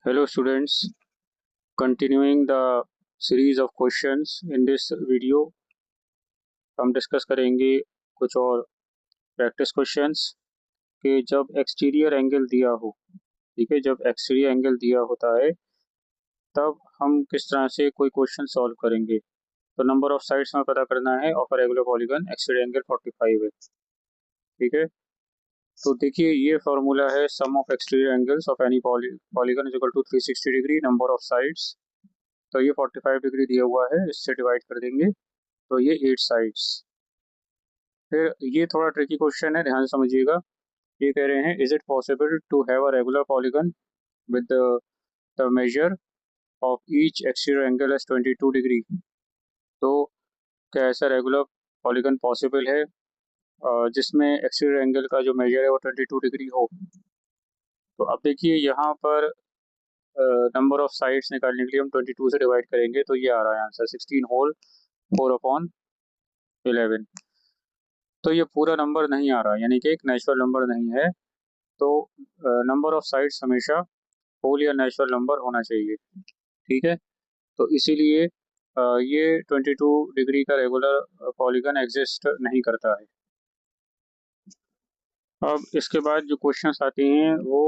Hello students, continuing the series of questions in this video हम discuss करेंगे कुछ और प्रैक्टिस क्वेश्चंस कि जब एक्सटीरियर एंगल दिया हो। ठीक है, जब एक्सटीरियर एंगल दिया होता है तब हम किस तरह से कोई क्वेश्चन सॉल्व करेंगे। तो नंबर ऑफ साइड्स हमें पता करना है of a regular polygon exterior angle 45 है। ठीक है, तो देखिए ये फार्मूला है sum of exterior angles of any polygon is equal to 360 degree number of sides. तो ये 45 डिग्री दिया हुआ है, इससे डिवाइड कर देंगे तो ये 8 साइड्स। फिर ये थोड़ा ट्रिकी क्वेश्चन है, ध्यान से समझिएगा। ये कह रहे हैं is it possible to have a regular polygon with the measure of each exterior angle as 22 degree. तो क्या ऐसा रेगुलर पॉलीगन पॉसिबल है जिसमें एक्सटीरियर एंगल का जो मेजर है वो 22 डिग्री हो। तो अब देखिए यहाँ पर नंबर ऑफ साइड्स निकालने के लिए हम 22 से डिवाइड करेंगे तो ये आ रहा है आंसर 16 होल 4/11। तो ये पूरा नंबर नहीं आ रहा, यानी कि एक नेचुरल नंबर नहीं है। तो नंबर ऑफ साइड्स हमेशा होल या नेचुरल नंबर होना चाहिए। ठीक है, तो इसीलिए ये 22 डिग्री का रेगुलर पॉलीगन एग्जिस्ट नहीं करता है। अब इसके बाद जो क्वेश्चंस आते हैं वो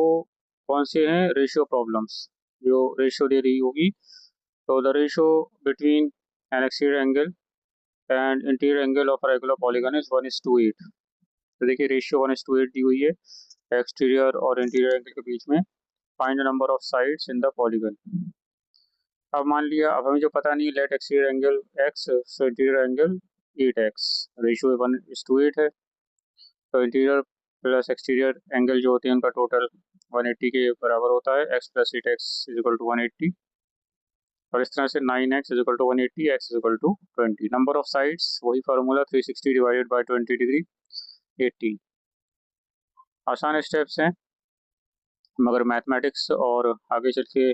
कौन से हैं, रेशियो प्रॉब्लम्स। जो रेशियो दे रही होगी, तो the ratio between N exterior angle and interior angle of regular polygon is 1:8। तो देखिए रेशियो 1:8 दी हुई है एक्सटीरियर और इंटीरियर एंगल के बीच में। Find the number of sides in the polygon. अब मान लिया, अब हमें जो पता नहीं, लेट एक्सटीरियर एंगल x, सो इंटीरियर एंगल 8x। रेशियो 1:8 है, तो इंटीरियर प्लस एक्सटीरियर एंगल जो होते हैं उनका टोटल 180 के बराबर होता है। x प्लस 8x इज इक्वल टू 180, और इस तरह से 9x is equal to 180, x is equal to 20। Number of sides वही फार्मूला 360 डिवाइडेड बाई 20 डिग्री 18। आसान स्टेप्स हैं, मगर मैथमेटिक्स और आगे चल के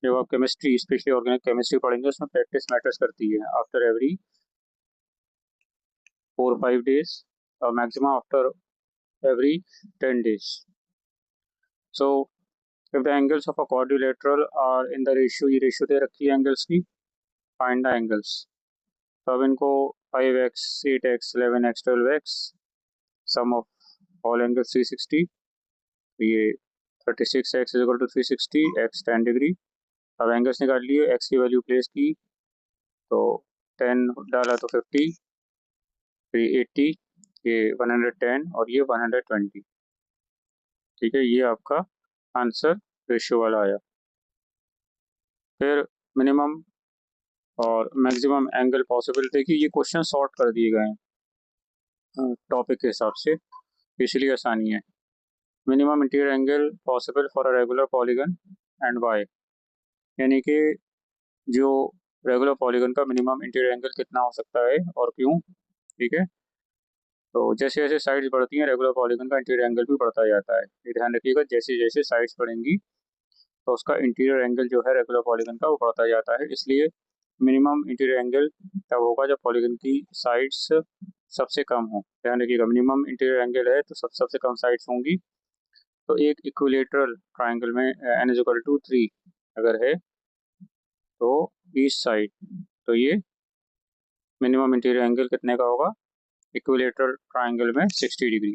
जब आप केमिस्ट्री, स्पेशली ऑर्गेनिक केमिस्ट्री पढ़ेंगे, उसमें प्रैक्टिस मैटर्स करती है। After every 4 or 5 days, maximum after every 10 days. So if the angles of a quadrilateral are in the ratio, ये रेशियो दे रखी है एंगल्स की, फाइंड द एंगल्स। तो अब इनको 5x 8x 11x 12x, some of all angles 360, तो ये 36x is equal to 360, x 10 degree. अब एंगल्स निकाल लिए, x की वैल्यू प्लेस की, तो 10 डाला तो 50, फिर 80, ये 110 और ये 120। ठीक है, ये आपका आंसर रेशियो वाला आया। फिर मिनिमम और मैक्सिमम एंगल पॉसिबल, देखिए ये क्वेश्चन सॉर्ट कर दिए गए हैं टॉपिक के हिसाब से, इसलिए आसानी है। Minimum interior angle possible for a regular polygon and why, यानी कि जो रेगुलर पॉलीगन का मिनिमम इंटीरियर एंगल कितना हो सकता है और क्यों। ठीक है, तो जैसे जैसे साइड्स बढ़ती हैं रेगुलर पॉलीगन का इंटीरियर एंगल भी बढ़ता जाता है। ये ध्यान रखिएगा, जैसे जैसे साइड्स बढ़ेंगी तो उसका इंटीरियर एंगल जो है रेगुलर पॉलीगन का वो बढ़ता जाता है। इसलिए मिनिमम इंटीरियर एंगल तब होगा जब पॉलीगन की साइड्स सबसे कम हो। ध्यान रखिएगा, मिनिमम इंटीरियर एंगल है तो सबसे कम साइड्स होंगी। तो एक इक्विलेटरल ट्राइंगल में n इज इक्वल टू 3 अगर है तो ईस्ट साइड, तो ये मिनिमम इंटीरियर एंगल कितने का होगा इक्विलेटरल ट्राइंगल में 60 डिग्री।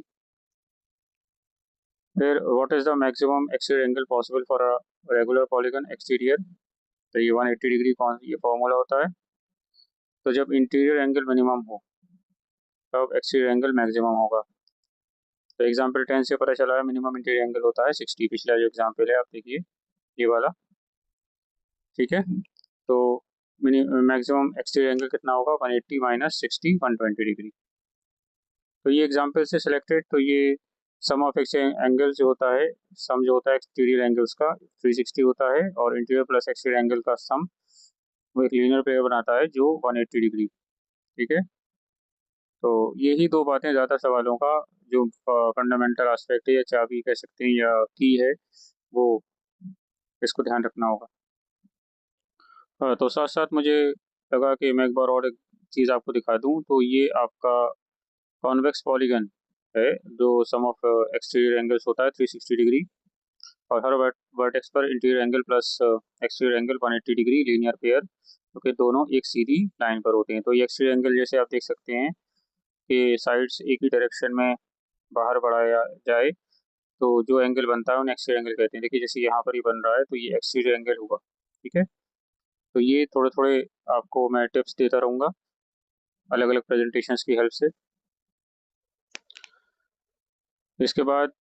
फिर what is the maximum exterior angle possible for a regular polygon exterior, तो ये 180 डिग्री कौन, ये फॉर्मूला होता है। तो जब इंटीरियर एंगल मिनिमम हो तब एक्सटीरियर एंगल मैक्सिमम होगा। तो एग्जाम्पल 10 से पता चला है मिनिमम इंटीरियर एंगल होता है 60। पिछला जो एग्जाम्पल है आप देखिए ये वाला। ठीक है, तो मैक्सिमम एक्सटीरियर एंगल कितना होगा 180 माइनस 60 120 डिग्री। तो ये एग्जाम्पल से सिलेक्टेड, तो ये सम ऑफ एंगल जो होता है, सम जो होता है एक्सटीरियर एंगल्स का 360 होता है, और इंटीरियर प्लस एक्सटीरियर एंगल का सम वो एक लीनियर पेयर बनाता है जो 180 डिग्री। ठीक है, तो यही दो बातें ज़्यादा सवालों का जो फंडामेंटल एस्पेक्ट है या चाबी कह सकते हैं या की है, वो इसको ध्यान रखना होगा। तो साथ साथ मुझे लगा कि मैं एक बार और एक चीज़ आपको दिखा दूं। तो ये आपका कॉन्वेक्स पॉलीगन है जो सम ऑफ एक्सटीरियर एंगल्स होता है 360 डिग्री। और हर वर्टेक्स पर interior angle plus exterior angle 180 degree linear pair, क्योंकि दोनों एक सीधी लाइन पर होते हैं। तो ये एक्सटीरियर एंगल जैसे आप देख सकते हैं कि साइड्स एक ही डायरेक्शन में बाहर बढ़ाया जाए तो जो एंगल बनता है उन्हें एक्सटीरियर एंगल कहते हैं। देखिए जैसे यहाँ पर ही बन रहा है तो ये एक्सटीरियर एंगल होगा। ठीक है, तो ये थोड़े थोड़े आपको मैं टिप्स देता रहूँगा अलग अलग प्रेजेंटेशंस की हेल्प से। इसके बाद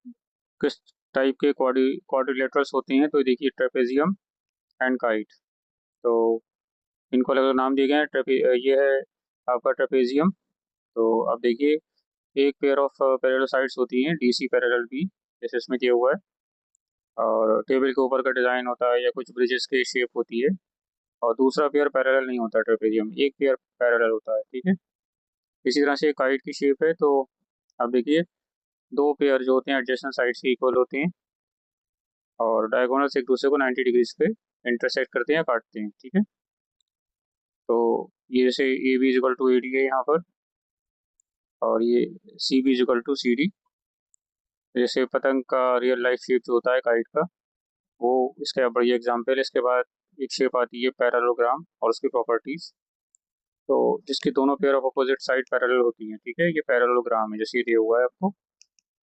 किस टाइप के क्वाड्रिलेटरल्स होते हैं, तो देखिए ट्रेपेजियम एंड काइट। तो इनको अलग अलग नाम दिए गए हैं। ये है आपका ट्रेपेजियम। तो अब देखिए एक पेयर ऑफ पैरेलल साइड्स होती हैं, डीसी पैरेलल भी, जैसे इसमें किया हुआ है। और टेबल के ऊपर का डिज़ाइन होता है या कुछ ब्रिजेस की शेप होती है। और दूसरा पेयर पैरेलल नहीं होता ट्रेपेजियम, एक पेयर पैरेलल होता है। ठीक है, इसी तरह से काइट की शेप है। तो अब देखिए दो पेयर जो होते हैं एडजेसेंट साइड्स के इक्वल होते हैं और डायगोनल्स एक दूसरे को 90 डिग्रीज पे इंटरसेक्ट करते हैं या काटते हैं। ठीक है, तो ये जैसे A B is equal to A D है यहाँ पर, और ये C B is equal to C D. जैसे पतंग का रियल लाइफ शेप जो होता है काइट का, वो इसका बढ़िया एग्जाम्पल है। इसके बाद एक शेप आती है पैरेललोग्राम और उसकी प्रॉपर्टीज। तो जिसकी दोनों pair of opposite side parallel होती हैं। ठीक है, ये पैरेललोग्राम है जैसे ये दिया हुआ है आपको।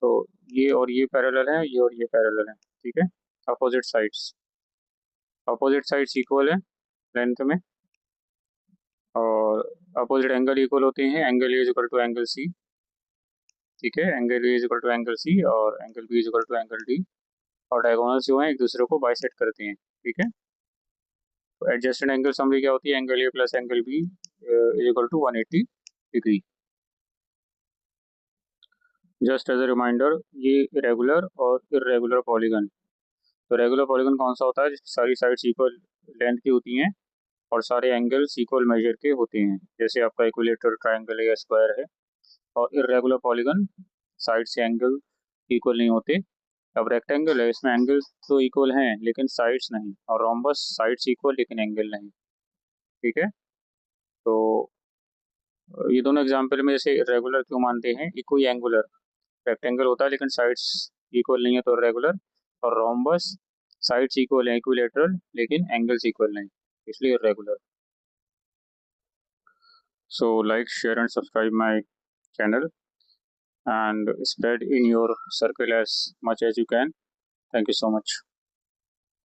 तो ये और ये पैरेलल है, ये और ये पैरेलल है। ठीक है, अपोजिट साइड्स इक्वल है लेंथ में, और अपोजिट एंगल इक्वल होते हैं। Angle A is equal to angle C. ठीक है, angle A is equal to angle C और angle B is equal to angle D. और डायगोनल्स जो हैं एक दूसरे को बाइसेक्ट करते हैं। ठीक है, तो एडजस्टेड एंगल समरी क्या होती है, angle A plus angle B is equal to 180 degree. Just as a reminder, ये रेगुलर और इरेगुलर पॉलीगन। तो रेगुलर पॉलीगन कौन सा होता है, जिसकी सारी साइड्स इक्वल लेंथ की होती हैं और सारे एंगल्स इक्वल मेजर के होते हैं, जैसे आपका इक्विलेटरल ट्रायंगल है या स्क्वायर है। और इरेगुलर पॉलीगन साइड से एंगल इक्वल नहीं होते। अब रेक्टेंगल है, इसमें एंगल्स तो इक्वल हैं लेकिन साइड्स नहीं, और रोम्बस साइड्स इक्वल लेकिन एंगल नहीं। ठीक है, तो ये दोनों एग्जाम्पल में जैसे इरेगुलर क्यों मानते हैं, इक्वी एंगुलर रेक्टेंगल होता है लेकिन साइड्स इक्वल नहीं है तो रेगुलर। और रोम्बस साइड्स इक्वल है इक्विलेटरल लेकिन एंगल्स इक्वल नहीं, इसलिए regular. So like share and subscribe my channel and spread in your circle as much as you can. Thank you so much.